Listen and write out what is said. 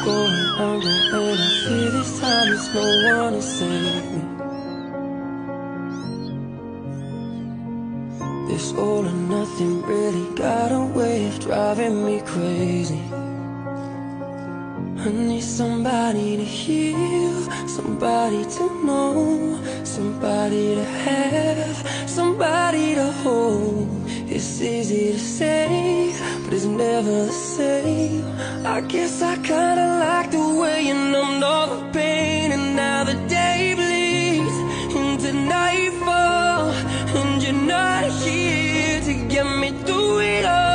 Going under and I fear this time there's no one to save me. This all or nothing really got a way of driving me crazy. I need somebody to heal, somebody to know, somebody to have, somebody to hold. It's easy to say, but it's never the same. I guess I kinda like the way you numbed all the pain. And now the day bleeds into nightfall, and you're not here to get me through it all.